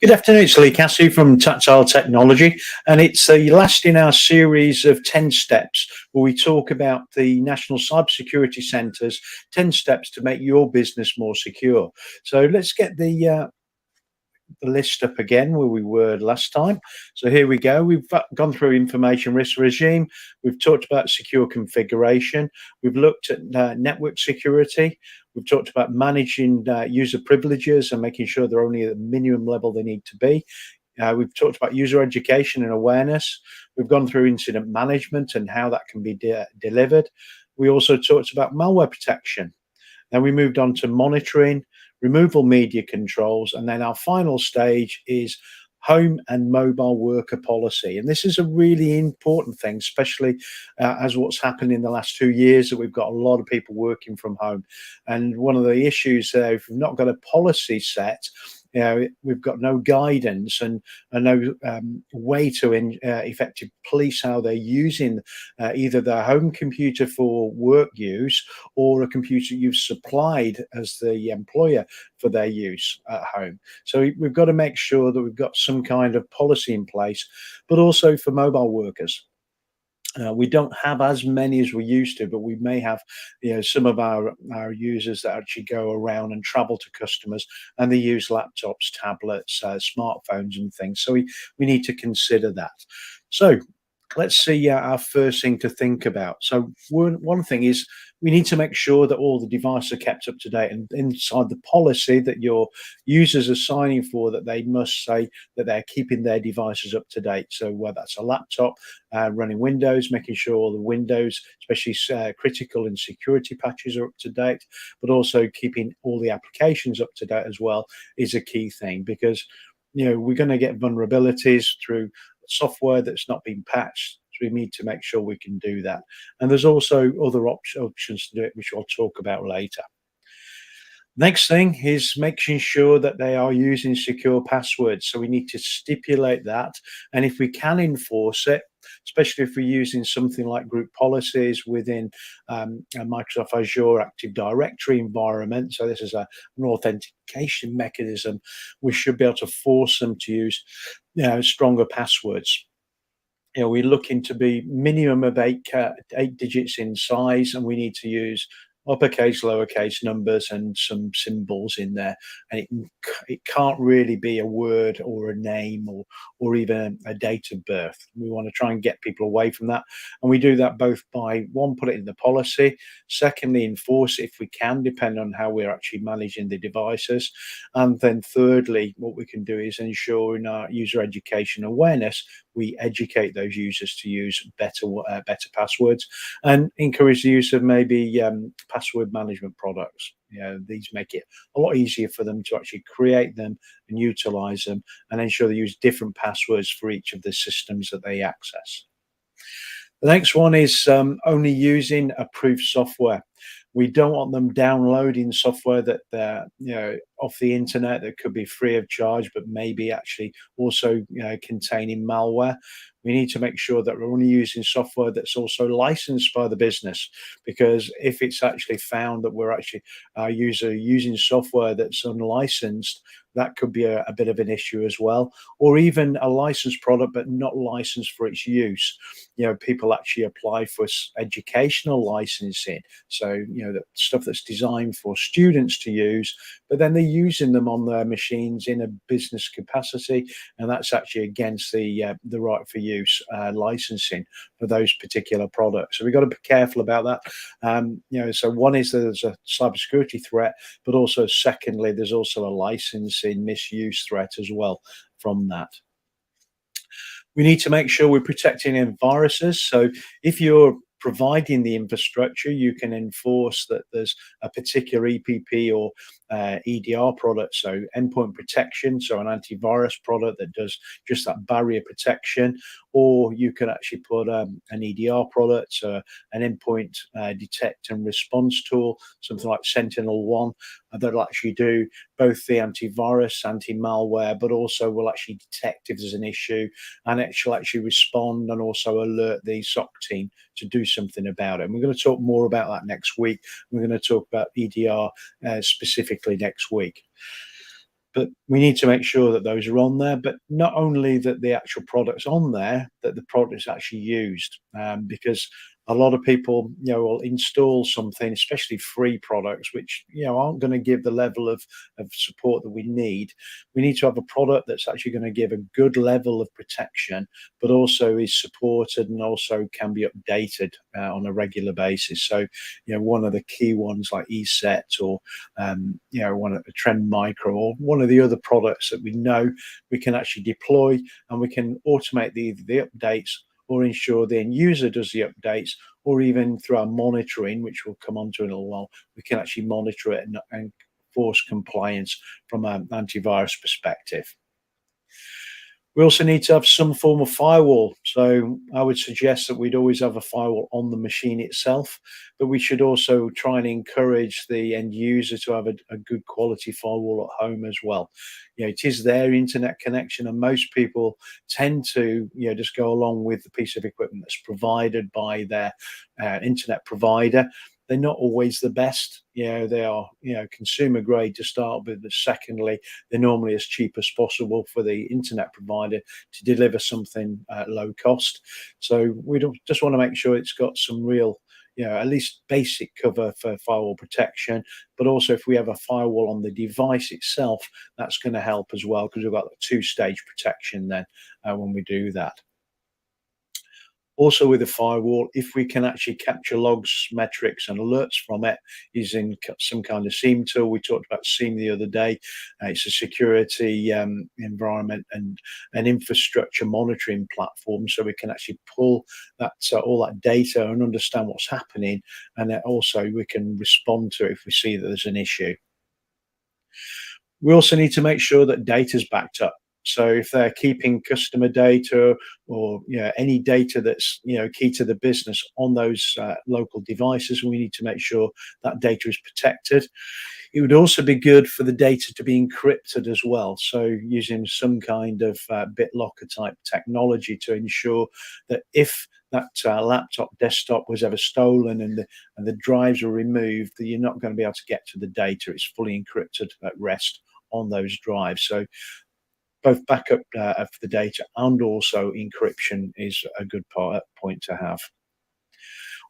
Good afternoon, it's Lee Cassie from Tactile Technology, and it's the last in our series of 10 steps where we talk about the National Cybersecurity Centre's 10 steps to make your business more secure. So let's get the list up again where we were last time. So here we go. We've gone through information risk regime. We've talked about secure configuration. We've looked at network security. We've talked about managing user privileges and making sure they're only at the minimum level they need to be. We've talked about user education and awareness. We've gone through incident management and how that can be delivered. We also talked about malware protection. Then we moved on to monitoring, removal media controls, and then our final stage is home and mobile worker policy. And this is a really important thing, especially as what's happened in the last 2 years, that we've got a lot of people working from home. And one of the issues there, if we've not got a policy set, we've got no guidance and no way to effectively police how they're using either their home computer for work use or a computer you've supplied as the employer for their use at home. So we've got to make sure that we've got some kind of policy in place, but also for mobile workers. We don't have as many as we used to, but we may have, some of our users that actually go around and travel to customers, and they use laptops, tablets, smartphones, and things. So we need to consider that. So let's see our first thing to think about. So one thing is we need to make sure that all the devices are kept up to date, and inside the policy that your users are signing for, that they must say that they're keeping their devices up to date. So whether that's a laptop running Windows, making sure all the Windows, especially critical and security patches, are up to date, but also keeping all the applications up to date as well is a key thing, because we're going to get vulnerabilities through software that's not been patched. So we need to make sure we can do that. And there's also other options to do it, which I'll talk about later. Next thing is making sure that they are using secure passwords. So we need to stipulate that. And if we can enforce it, especially if we're using something like group policies within a Microsoft Azure Active Directory environment, so this is an authentication mechanism, we should be able to force them to use stronger passwords. We're looking to be minimum of eight digits in size, and we need to use uppercase, lowercase numbers, and some symbols in there. And it can't really be a word or a name or even a date of birth. We want to try and get people away from that. And we do that both by, one, put it in the policy, secondly, enforce it if we can, depending on how we're actually managing the devices. And then thirdly, what we can do is ensure in our user education awareness, we educate those users to use better passwords, and encourage the use of maybe password management products. These make it a lot easier for them to actually create them and utilize them, and ensure they use different passwords for each of the systems that they access. The next one is only using approved software. We don't want them downloading software that they're off the internet that could be free of charge, but maybe actually also containing malware. We need to make sure that we're only using software that's also licensed by the business, because if it's actually found that we're actually using software that's unlicensed, that could be a bit of an issue as well. Or even a licensed product but not licensed for its use. People actually apply for educational licensing, so the stuff that's designed for students to use, but then they're using them on their machines in a business capacity, and that's actually against the right for use licensing for those particular products. So we've got to be careful about that. So one is that there's a cybersecurity threat, but also secondly, there's also a licensing misuse threat as well from that. We need to make sure we're protecting against viruses. So if you're providing the infrastructure, you can enforce that there's a particular EPP or EDR product, so endpoint protection, so an antivirus product that does just that barrier protection, or you can actually put an EDR product, so an endpoint detect and response tool, something like Sentinel-1, that'll actually do both the antivirus, anti-malware, but also will actually detect if there's an issue, and it shall actually respond and also alert the SOC team to do something about it. And we're going to talk more about that next week. We're going to talk about EDR specifically next week. But we need to make sure that those are on there, but not only that the actual product's on there, that the product is actually used, because a lot of people, will install something, especially free products, which, aren't going to give the level of support that we need. We need to have a product that's actually going to give a good level of protection, but also is supported and also can be updated on a regular basis. So, one of the key ones like ESET or, one of the Trend Micro or one of the other products that we know we can actually deploy, and we can automate the updates, or ensure the end user does the updates, or even through our monitoring, which we'll come on to in a little while, we can actually monitor it and force compliance from an antivirus perspective. We also need to have some form of firewall. So I would suggest that we'd always have a firewall on the machine itself, but we should also try and encourage the end user to have a good quality firewall at home as well. It is their internet connection, and most people tend to, just go along with the piece of equipment that's provided by their internet provider. They're not always the best. They are, consumer grade to start with, but secondly, they're normally as cheap as possible for the internet provider to deliver something at low cost. So we don't just want to make sure it's got some real, at least basic cover for firewall protection. But also, if we have a firewall on the device itself, that's going to help as well, because we've got a two-stage protection then when we do that. Also with the firewall, if we can actually capture logs, metrics, and alerts from it using some kind of SIEM tool. We talked about SIEM the other day. It's a security environment and an infrastructure monitoring platform, so we can actually pull that all that data and understand what's happening, and then also we can respond to it if we see that there's an issue. We also need to make sure that data is backed up. So if they're keeping customer data or any data that's key to the business on those local devices, we need to make sure that data is protected. It would also be good for the data to be encrypted as well. So using some kind of BitLocker type technology to ensure that if that laptop desktop was ever stolen and the drives were removed, that you're not going to be able to get to the data. It's fully encrypted at rest on those drives. So both backup of the data and also encryption is a good point to have.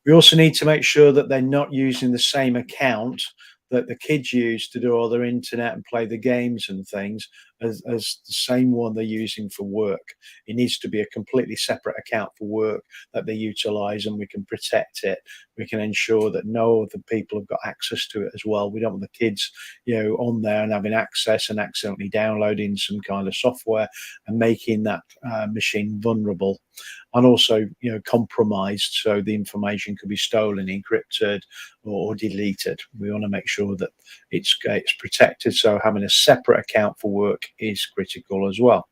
We also need to make sure that they're not using the same account that the kids use to do all their internet and play the games and things as the same one they're using for work. It needs to be a completely separate account for work that they utilize, and we can protect it. We can ensure that no other people have got access to it as well. We don't want the kids, on there and having access and accidentally downloading some kind of software and making that machine vulnerable, and also, compromised, so the information could be stolen, encrypted, or deleted. We want to make sure that it's protected. So having a separate account for work is critical as well.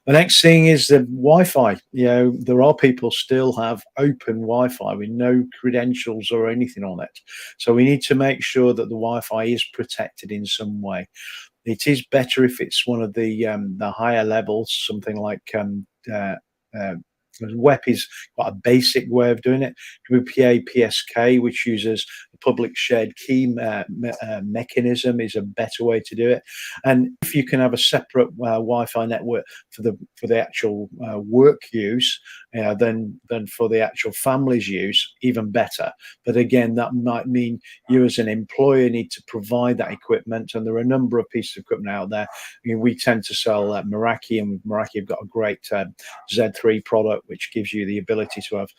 The next thing is the Wi-Fi. There are people still have open Wi-Fi with no credentials or anything on it. So we need to make sure that the Wi-Fi is protected in some way. It is better if it's one of the higher levels, something like WEP is quite a basic way of doing it. WPA PSK, which uses a public shared key mechanism is a better way to do it. And if you can have a separate Wi-Fi network for the actual work use, than for the actual family's use, even better. But again, that might mean you as an employer need to provide that equipment, and there are a number of pieces of equipment out there. We tend to sell Meraki, and Meraki have got a great Z3 product, which gives you the ability to have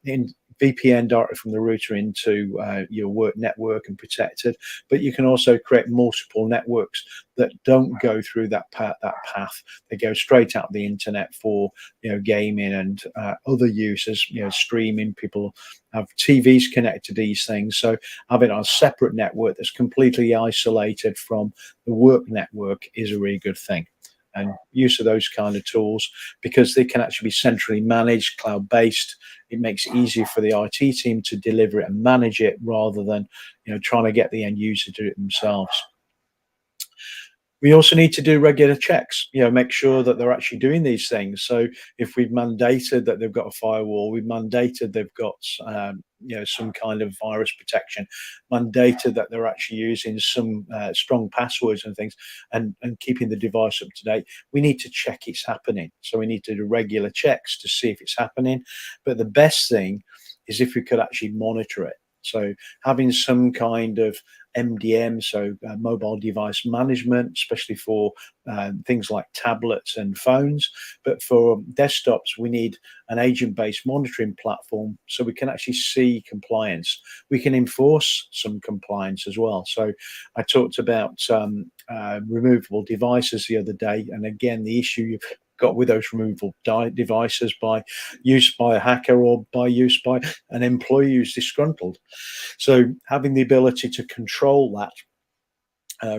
in VPN directly from the router into your work network and protected. But you can also create multiple networks that don't go through that path. They go straight out the internet for gaming and other uses, streaming. People have TVs connected to these things, so having a separate network that's completely isolated from the work network is a really good thing. And use of those kind of tools, because they can actually be centrally managed, cloud-based, it makes it easier for the IT team to deliver it and manage it, rather than trying to get the end user to do it themselves. We also need to do regular checks, make sure that they're actually doing these things. So if we've mandated that they've got a firewall, we've mandated they've got some kind of virus protection, mandated that they're actually using some strong passwords and things, and keeping the device up to date, we need to check it's happening. So we need to do regular checks to see if it's happening. But the best thing is if we could actually monitor it. So having some kind of MDM, so mobile device management, especially for things like tablets and phones. But for desktops, we need an agent-based monitoring platform so we can actually see compliance. We can enforce some compliance as well. So I talked about removable devices the other day, and again, the issue you've got with those removable devices by use by a hacker or by use by an employee who's disgruntled. So having the ability to control that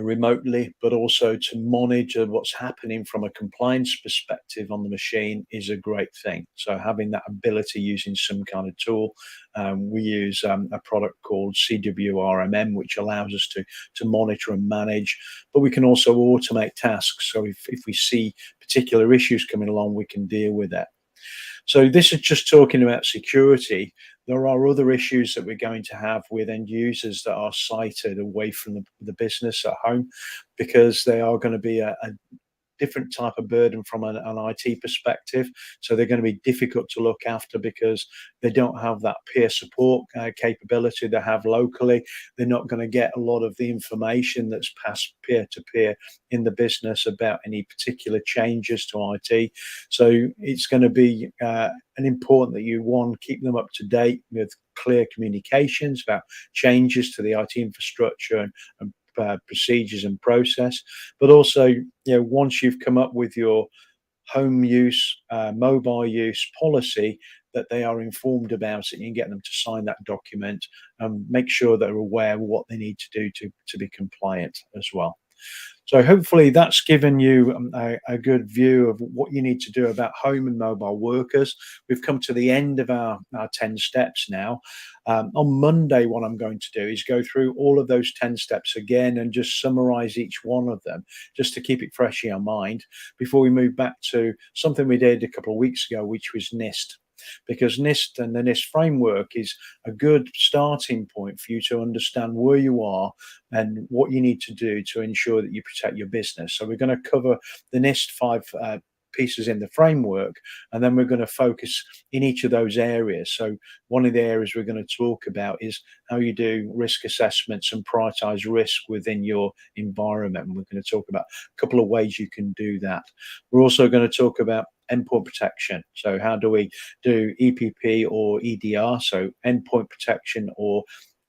remotely, but also to monitor what's happening from a compliance perspective on the machine is a great thing. So having that ability using some kind of tool, we use a product called CWRMM, which allows us to monitor and manage, but we can also automate tasks. So if we see particular issues coming along, we can deal with that. So this is just talking about security. There are other issues that we're going to have with end users that are sited away from the business at home, because they are going to be a different type of burden from an IT perspective. So they're going to be difficult to look after because they don't have that peer support capability they have locally. They're not going to get a lot of the information that's passed peer to peer in the business about any particular changes to IT. So it's going to be an important that you, one, keep them up to date with clear communications about changes to the IT infrastructure and procedures and process, but also once you've come up with your home use, mobile use policy, that they are informed about it. You can get them to sign that document and make sure they're aware of what they need to do to be compliant as well. So hopefully that's given you a good view of what you need to do about home and mobile workers. We've come to the end of our 10 steps now. On Monday, what I'm going to do is go through all of those 10 steps again and just summarize each one of them, just to keep it fresh in our mind before we move back to something we did a couple of weeks ago, which was NIST. Because NIST and the NIST framework is a good starting point for you to understand where you are and what you need to do to ensure that you protect your business. So we're going to cover the NIST 5 pieces in the framework, and then we're going to focus in each of those areas. So one of the areas we're going to talk about is how you do risk assessments and prioritize risk within your environment. And we're going to talk about a couple of ways you can do that. We're also going to talk about endpoint protection. So how do we do EPP or EDR, so endpoint protection or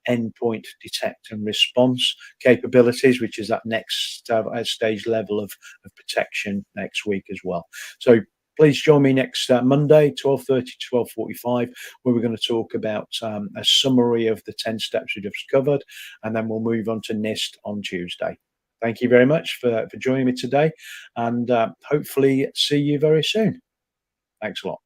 endpoint detect and response capabilities, which is that next stage level of protection next week as well. So please join me next Monday, 12:30 to 12:45, where we're going to talk about a summary of the 10 steps we just covered, and then we'll move on to NIST on Tuesday. Thank you very much for joining me today, and hopefully see you very soon. Thanks a lot.